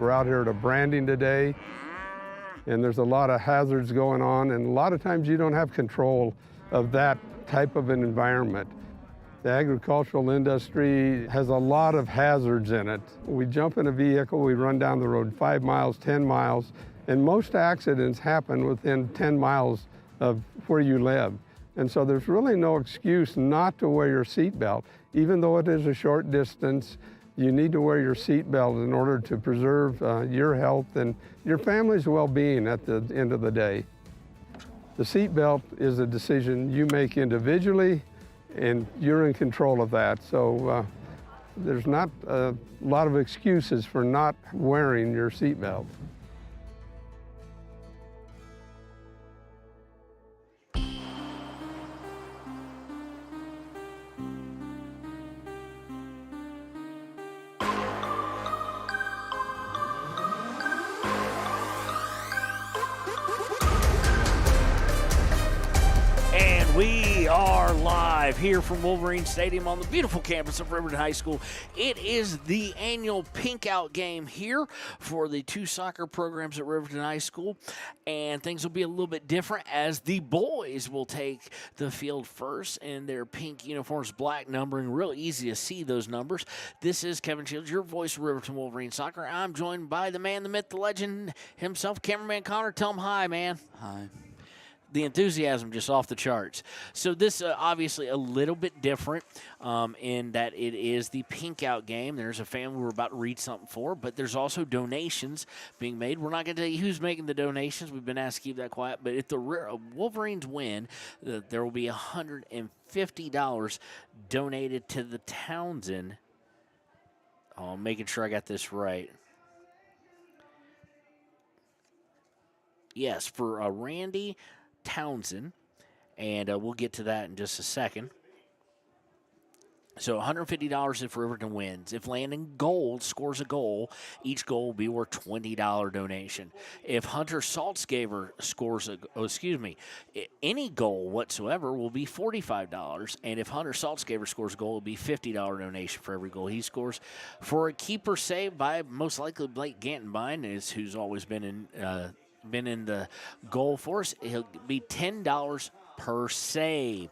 We're out here at a branding today, and there's a lot of hazards going on, and a lot of times you don't have control of that type of an environment. The agricultural industry has a lot of hazards in it. We jump in a vehicle, we run down the road 5 miles, 10 miles, and most accidents happen within 10 miles of where you live. And so there's really no excuse not to wear your seatbelt. Even though it is a short distance, you need to wear your seatbelt in order to preserve your health and your family's well-being at the end of the day. The seatbelt is a decision you make individually, and you're in control of that. So there's not a lot of excuses for not wearing your seatbelt. We are live here from Wolverine Stadium on the beautiful campus of Riverton High School. It is the annual Pink Out game here for the 2 soccer programs at Riverton High School, and things will be a little bit different as the boys will take the field first in their pink uniforms, black numbering, real easy to see those numbers. This is Kevin Shields, your voice of Riverton Wolverine Soccer. I'm joined by the man, the myth, the legend himself, cameraman Connor. Tell him hi, man. Hi. The enthusiasm just off the charts. So this obviously a little bit different in that it is the Pink Out game. There's a family we're about to read something for, but there's also donations being made. We're not going to tell you who's making the donations. We've been asked to keep that quiet. But if the Wolverines win, there will be $150 donated to the Townsend. Oh, I'm making sure I got this right. Yes, for Randy Townsend, and we'll get to that in just a second. So $150 if Riverton wins. If Landon Gold scores a goal, each goal will be worth $20 donation. If Hunter Saltzgaver scores any goal whatsoever will be $45. And if Hunter Saltzgaver scores a goal, it will be $50 donation for every goal he scores. For a keeper saved by most likely Blake Gantenbein, who's always been in the goal for us, it'll be $10 per save.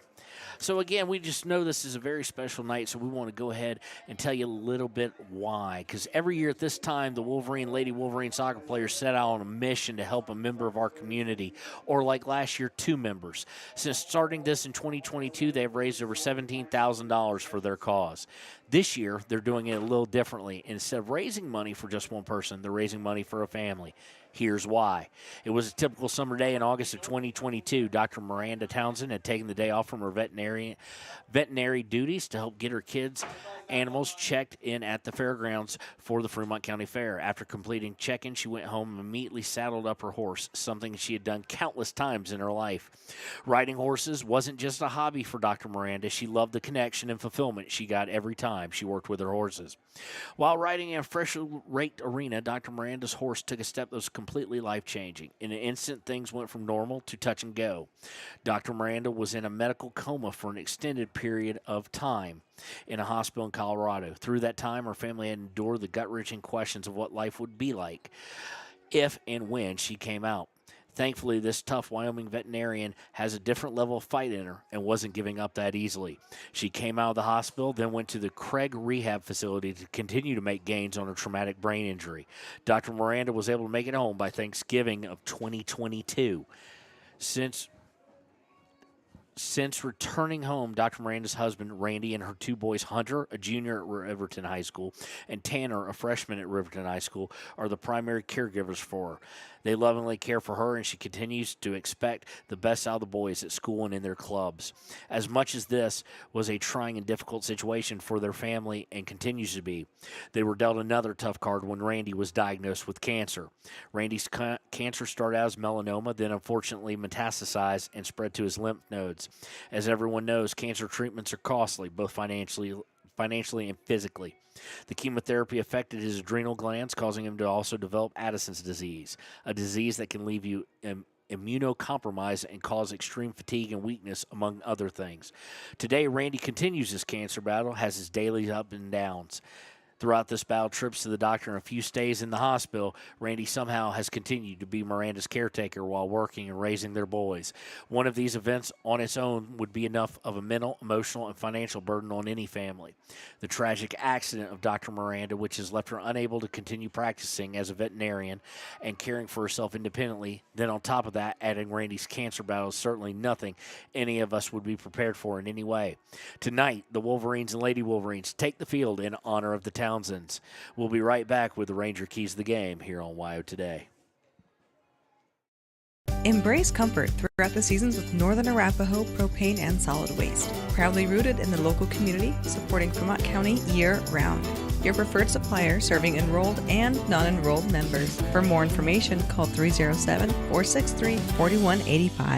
So, again, we just know this is a very special night, so we want to go ahead and tell you a little bit why. Because every year at this time, the Lady Wolverine soccer players set out on a mission to help a member of our community, or like last year, 2 members. Since starting this in 2022, they have raised over $17,000 for their cause. This year, they're doing it a little differently. Instead of raising money for just one person, they're raising money for a family. Here's why. It was a typical summer day in August of 2022. Dr. Miranda Townsend had taken the day off from her veterinary duties to help get her kids' animals checked in at the fairgrounds for the Fremont County Fair. After completing check-in, she went home and immediately saddled up her horse, something she had done countless times in her life. Riding horses wasn't just a hobby for Dr. Miranda. She loved the connection and fulfillment she got every time she worked with her horses. While riding in a freshly raked arena, Dr. Miranda's horse took a step that was completely life-changing. In an instant, things went from normal to touch and go. Dr. Miranda was in a medical coma for an extended period of time in a hospital in Colorado. Through that time, her family had endured the gut-wrenching questions of what life would be like if and when she came out. Thankfully, this tough Wyoming veterinarian has a different level of fight in her and wasn't giving up that easily. She came out of the hospital, then went to the Craig Rehab Facility to continue to make gains on her traumatic brain injury. Dr. Miranda was able to make it home by Thanksgiving of 2022. Since returning home, Dr. Miranda's husband, Randy, and her 2 boys, Hunter, a junior at Riverton High School, and Tanner, a freshman at Riverton High School, are the primary caregivers for her. They lovingly care for her, and she continues to expect the best out of the boys at school and in their clubs. As much as this was a trying and difficult situation for their family and continues to be, they were dealt another tough card when Randy was diagnosed with cancer. Randy's cancer started out as melanoma, then unfortunately metastasized and spread to his lymph nodes. As everyone knows, cancer treatments are costly, both financially and physically. The chemotherapy affected his adrenal glands, causing him to also develop Addison's disease, a disease that can leave you immunocompromised and cause extreme fatigue and weakness, among other things. Today, Randy continues his cancer battle, has his daily ups and downs. Throughout this battle, trips to the doctor and a few stays in the hospital, Randy somehow has continued to be Miranda's caretaker while working and raising their boys. One of these events on its own would be enough of a mental, emotional, and financial burden on any family. The tragic accident of Dr. Miranda, which has left her unable to continue practicing as a veterinarian and caring for herself independently, then on top of that, adding Randy's cancer battle is certainly nothing any of us would be prepared for in any way. Tonight, the Wolverines and Lady Wolverines take the field in honor of the Townsends. We'll be right back with the Ranger Keys of the Game here on WYO Today. Embrace comfort throughout the seasons with Northern Arapaho Propane and Solid Waste. Proudly rooted in the local community, supporting Fremont County year-round. Your preferred supplier serving enrolled and non-enrolled members. For more information, call 307-463-4185.